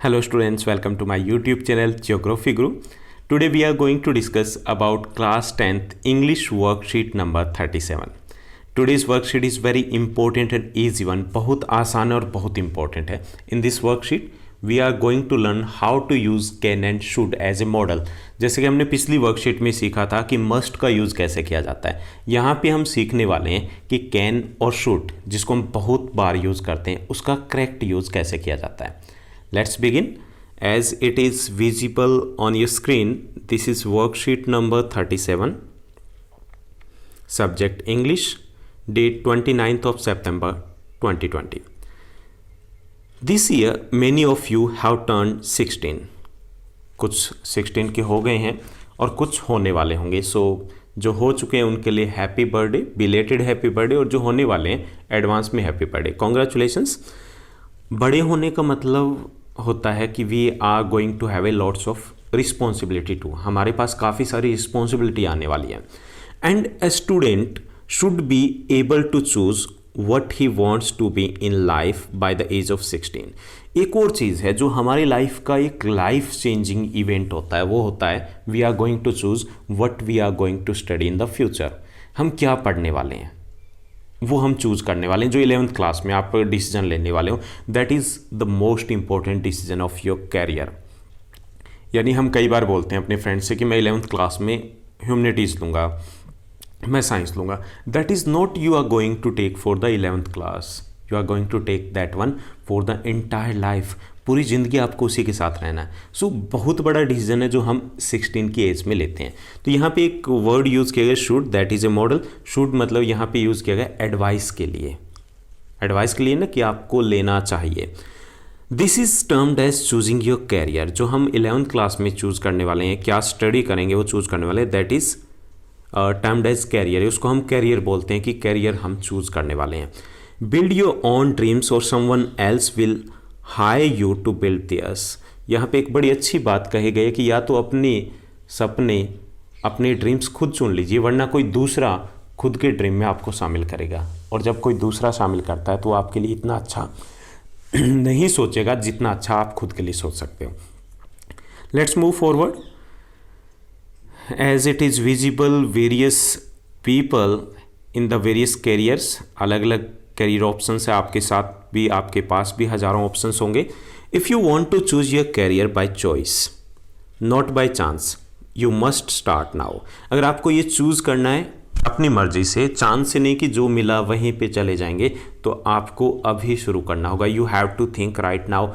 Hello students, welcome to my YouTube channel Geography Guru. Today we are going to discuss about class 10th English worksheet number 37. Today's worksheet is very important and easy one. बहुत आसान और बहुत important है. In this worksheet we are going to learn how to use can and should as a model. जैसे कि हमने पिछली worksheet में सीखा था कि must का यूज़ कैसे किया जाता है. यहाँ पे हम सीखने वाले हैं कि can और should जिसको हम बहुत बार यूज़ करते हैं उसका करेक्ट यूज़ कैसे किया जाता है. Let's begin. As it is visible on your screen, this is worksheet number 37. Subject English, date 29th of September 2020. This year, many of you have turned 16. कुछ 16 के हो गए हैं और कुछ होने वाले होंगे. So, जो हो चुके हैं उनके लिए happy birthday, belated happy birthday, और जो होने वाले हैं एडवांस में हैप्पी बर्थडे. कॉन्ग्रेचुलेशंस. बड़े होने का मतलब होता है कि we are going to have a lots of responsibility too. हमारे पास काफ़ी सारी रिस्पॉन्सिबिलिटी आने वाली है. And a student should be able to choose what he wants to be in life by the age of 16. एक और चीज़ है जो हमारी लाइफ का एक लाइफ चेंजिंग इवेंट होता है, वो होता है we are going to choose what we are going to study in the future. हम क्या पढ़ने वाले हैं वो हम चूज़ करने वाले हैं. जो 11th क्लास में आप डिसीजन लेने वाले हो, that is the most important decision of your career. यानी हम कई बार बोलते हैं अपने फ्रेंड्स से कि मैं 11th क्लास में ह्यूमैनिटीज़ लूँगा, मैं साइंस लूँगा. That is not you are going to take for the 11th class, you are going to take that one for the entire life. पूरी ज़िंदगी आपको उसी के साथ रहना है. सो बहुत बड़ा डिसीजन है जो हम 16 की एज में लेते हैं. तो यहाँ पे एक वर्ड यूज़ किया गया should, that is a model. Should मतलब यहाँ पे यूज़ किया गया एडवाइस के लिए. एडवाइस के लिए ना कि आपको लेना चाहिए. This is termed as choosing your career. जो हम 11th क्लास में चूज़ करने वाले हैं, क्या स्टडी करेंगे वो चूज़ करने वाले हैं, that is termed as career. उसको हम कैरियर बोलते हैं कि कैरियर हम चूज़ करने वाले हैं. बिल्ड योर ओन ड्रीम्स और someone else will hire you to build theirs. यहाँ पे एक बड़ी अच्छी बात कही गई है कि या तो अपने सपने, अपने ड्रीम्स खुद चुन लीजिए, वरना कोई दूसरा खुद के ड्रीम में आपको शामिल करेगा. और जब कोई दूसरा शामिल करता है तो आपके लिए इतना अच्छा नहीं सोचेगा जितना अच्छा आप खुद के लिए सोच सकते हो. Let's move forward. As it is visible various people in the various careers. अलग अलग कैरियर ऑप्शंस है. आपके साथ भी, आपके पास भी हज़ारों ऑप्शंस होंगे. If you want to choose your career by choice not by chance, you must start now. अगर आपको ये चूज़ करना है अपनी मर्जी से, चांस से नहीं कि जो मिला वहीं पे चले जाएंगे, तो आपको अभी शुरू करना होगा. You have to think right now.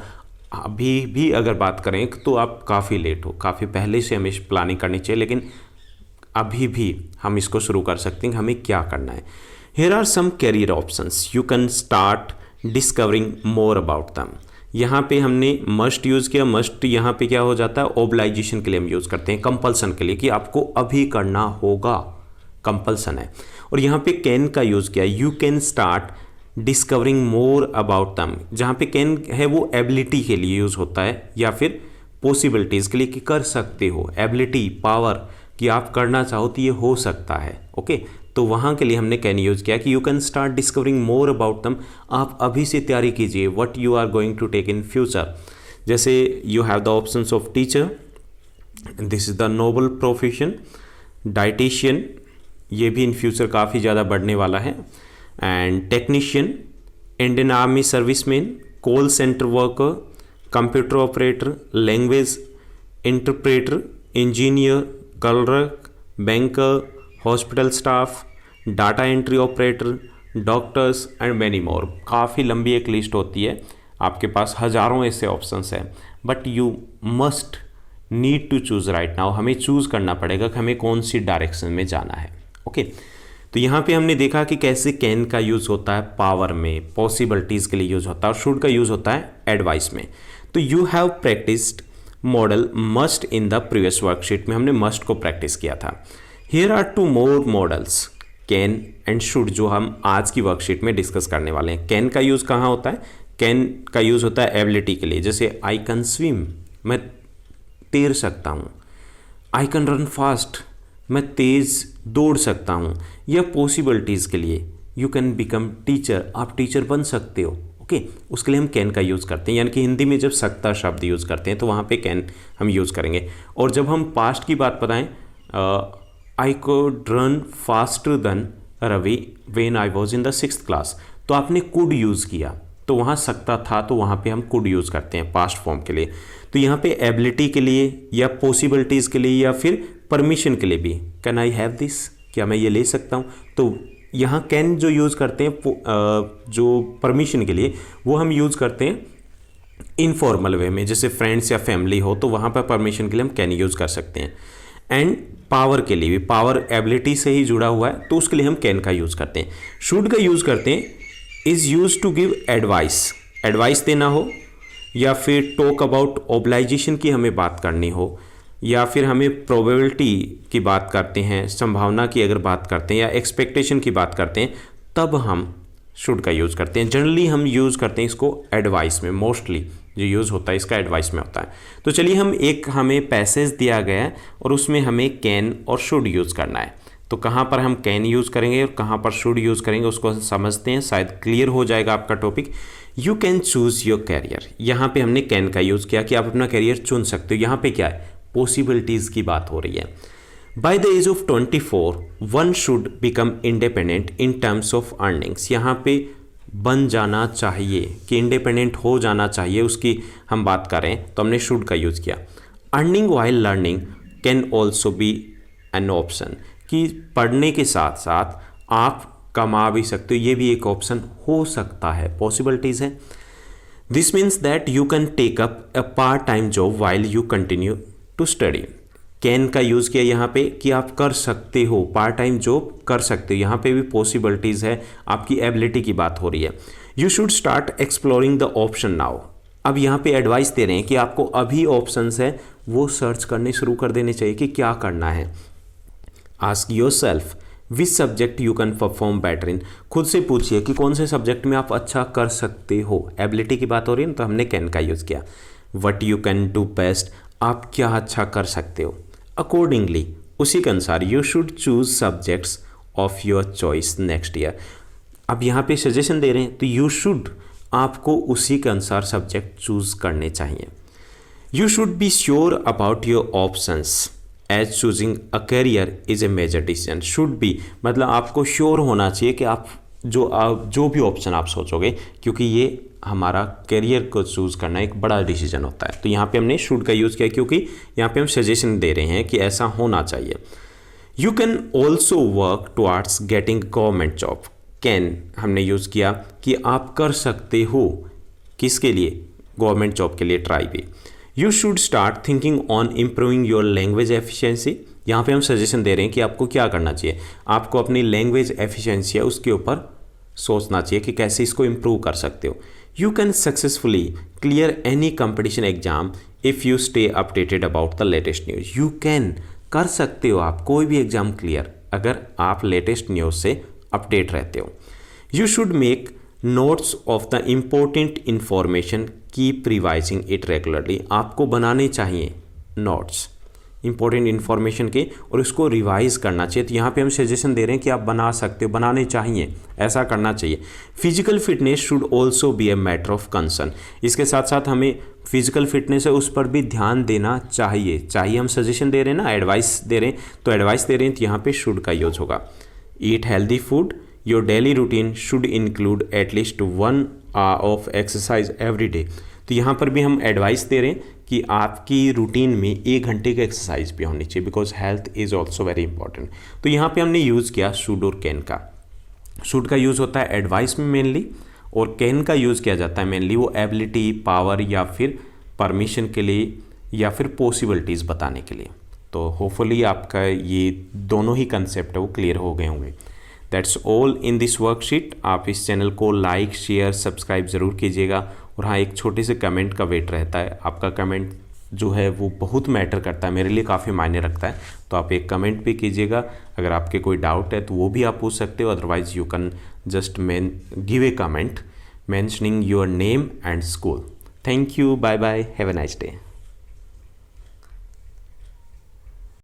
अभी भी अगर बात करें तो आप काफ़ी लेट हो, काफ़ी पहले से हमें प्लानिंग करनी चाहिए, लेकिन अभी भी हम इसको शुरू कर सकते हैं. हमें क्या करना है. Here are some career options. You can start discovering more about them. यहाँ पे हमने must यूज़ किया. must यहाँ पे क्या हो जाता है, obligation के लिए हम यूज़ करते हैं, compulsion के लिए कि आपको अभी करना होगा, compulsion है. और यहाँ पे can का यूज़ किया. You can start discovering more about them. जहाँ पे can है वो ability के लिए यूज़ होता है या फिर possibilities के लिए कि कर सकते हो, ability, power कि आप करना चाहो तो ये हो सकता है. ओके तो वहाँ के लिए हमने कैन यूज़ किया कि you can start discovering more about them. आप अभी से तैयारी कीजिए what you are going to take in future. जैसे you have the options of teacher, this is the noble profession. Dietitian, ये भी इन फ्यूचर काफ़ी ज़्यादा बढ़ने वाला है. And technician, Indian army serviceman, call centre worker, computer operator, language interpreter, engineer, clerk, banker, hospital staff, data entry operator, doctors and many मोर. काफ़ी लंबी एक लिस्ट होती है. आपके पास हज़ारों ऐसे ऑप्शंस हैं, but you must need to choose right now. हमें चूज़ करना पड़ेगा कि हमें कौन सी डायरेक्शन में जाना है. ओके तो यहाँ पे हमने देखा कि कैसे कैन का यूज़ होता है पावर में, पॉसिबिलिटीज़ के लिए यूज़ होता है, और शुड का यूज़ होता है एडवाइस में. तो you have practised model must in the previous worksheet में हमने मस्ट को प्रैक्टिस किया था. Here are two more models, can and should, जो हम आज की वर्कशीट में डिस्कस करने वाले हैं. can का यूज़ कहाँ होता है, can का यूज़ होता है एबिलिटी के लिए. जैसे I can swim, मैं तैर सकता हूँ. I can run fast, मैं तेज़ दौड़ सकता हूँ. या पॉसिबिलिटीज़ के लिए, you can become teacher, आप टीचर बन सकते हो. ओके, उसके लिए हम कैन का यूज़ करते हैं, यानी कि हिंदी में जब सकता शब्द यूज़ करते हैं तो वहाँ पे कैन हम यूज़ करेंगे। और जब हम पास्ट की बात बताएं, I could run faster than Ravi when I was in the 6th class, तो आपने कुड यूज़ किया, तो वहाँ सकता था, तो वहाँ पे हम कुड यूज़ करते हैं पास्ट फॉर्म के लिए। तो यहाँ पे एबिलिटी के लिए या पॉसिबिलिटीज़ के लिए या फिर परमिशन के लिए भी कैन आई हैव दिस, क्या मैं ये ले सकता हूँ, तो यहाँ कैन जो यूज़ करते हैं जो परमिशन के लिए वो हम यूज़ करते हैं इनफॉर्मल वे में, जैसे फ्रेंड्स या फैमिली हो तो वहाँ पर परमिशन के लिए हम कैन यूज़ कर सकते हैं। एंड पावर के लिए भी, पावर एबिलिटी से ही जुड़ा हुआ है तो उसके लिए हम कैन का यूज़ करते हैं। शुड का यूज़ करते हैं is used to give advice, advice देना हो, या फिर टॉक अबाउट ऑब्लाइजेशन की हमें बात करनी हो, या फिर हमें प्रोबेबिलिटी की बात करते हैं, संभावना की अगर बात करते हैं, या एक्सपेक्टेशन की बात करते हैं, तब हम शुड का यूज़ करते हैं। जनरली हम यूज़ करते हैं इसको एडवाइस में, मोस्टली जो यूज़ होता है इसका एडवाइस में होता है। तो चलिए हमें पैसेज दिया गया है और उसमें हमें कैन और शुड यूज़ करना है, तो कहाँ पर हम कैन यूज़ करेंगे और कहाँ पर शुड यूज़ करेंगे उसको समझते हैं, शायद क्लियर हो जाएगा आपका topic. You can choose your career, यहाँ पे हमने कैन का यूज़ किया कि आप अपना कैरियर चुन सकते हो। यहाँ पे क्या है, पॉसिबिलिटीज़ की बात हो रही है। By the age of 24 one should become independent in terms of earnings, यहाँ पे बन जाना चाहिए कि इंडिपेंडेंट हो जाना चाहिए, उसकी हम बात करें तो हमने शुड का यूज़ किया। Earning while learning can also be an option, कि पढ़ने के साथ साथ आप कमा भी सकते हो, ये भी एक ऑप्शन हो सकता है, पॉसिबिलिटीज़ है। This means that you can take up a part time job while you continue to study. Can का यूज़ किया यहाँ पे कि आप कर सकते हो, पार्ट टाइम जॉब कर सकते हो, यहाँ पे भी पॉसिबिलिटीज़ है, आपकी एबिलिटी की बात हो रही है। You should start exploring the option now, अब यहाँ पे एडवाइस दे रहे हैं कि आपको अभी ऑप्शंस है वो सर्च करने शुरू कर देने चाहिए कि क्या करना है। Ask your self which subject you can perform better in, खुद से पूछिए कि कौन से सब्जेक्ट में आप अच्छा कर सकते हो, एबिलिटी की बात हो रही है तो हमने कैन का यूज़ किया। What you can do best, आप क्या अच्छा कर सकते हो। अकॉर्डिंगली, उसी के अनुसार you should choose subjects of your choice next year. अब यहाँ पे सजेशन दे रहे हैं तो यू शुड, आपको उसी के अनुसार सब्जेक्ट चूज करने चाहिए। You should be sure about your options as choosing a career is a major decision. Should be मतलब आपको श्योर होना चाहिए कि आप जो भी ऑप्शन आप सोचोगे, क्योंकि ये हमारा करियर को चूज़ करना एक बड़ा डिसीजन होता है। तो यहाँ पे हमने शुड का यूज़ किया क्योंकि यहाँ पे हम सजेशन दे रहे हैं कि ऐसा होना चाहिए। You can also work towards getting government job, can हमने यूज़ किया कि आप कर सकते हो, किसके लिए, गवर्नमेंट जॉब के लिए ट्राई भी। You should start thinking on improving your language efficiency, यहाँ पे हम सजेशन दे रहे हैं कि आपको क्या करना चाहिए, आपको अपनी लैंग्वेज एफिशिएंसी है उसके ऊपर सोचना चाहिए कि कैसे इसको इम्प्रूव कर सकते हो। You can successfully clear any competition exam if you stay updated about the latest news. You can, कर सकते हो आप कोई भी एग्जाम क्लियर अगर आप लेटेस्ट न्यूज़ से अपडेट रहते हो। You should make notes of the important information, keep revising it regularly, आपको बनाने चाहिए नोट्स इंपॉर्टेंट इन्फॉर्मेशन के और उसको रिवाइज करना चाहिए। तो यहाँ पे हम सजेशन दे रहे हैं कि आप बना सकते हो, बनाने चाहिए, ऐसा करना चाहिए। Physical fitness should also be a matter of concern, इसके साथ साथ हमें फिजिकल फिटनेस है उस पर भी ध्यान देना चाहिए हम सजेशन दे रहे हैं ना, एडवाइस दे रहे हैं, तो एडवाइस दे रहे हैं तो यहाँ पे शुड का यूज होगा। Eat healthy food, your daily routine should include at least 1 hour of exercise every day. तो यहाँ पर भी हम एडवाइस दे रहे हैं कि आपकी रूटीन में 1 घंटे का एक्सरसाइज भी होनी चाहिए, because health is also very important. तो यहाँ पे हमने यूज़ किया शुड और कैन का। शुड का यूज़ होता है एडवाइस में मेनली, और कैन का यूज़ किया जाता है मेनली वो एबिलिटी, पावर या फिर परमिशन के लिए या फिर पॉसिबिलिटीज़ बताने के लिए। तो होपफुली आपका ये दोनों ही कंसेप्ट है वो क्लियर हो गए होंगे। That's all in this worksheet. आप इस चैनल को लाइक, शेयर, सब्सक्राइब ज़रूर कीजिएगा। और हाँ, एक छोटे से कमेंट का वेट रहता है, आपका कमेंट जो है वो बहुत मैटर करता है, मेरे लिए काफ़ी मायने रखता है। तो आप एक कमेंट भी कीजिएगा, अगर आपके कोई डाउट है तो वो भी आप पूछ सकते हो, otherwise you can just give a comment mentioning your name and school. Thank you. Bye bye. Have a nice day.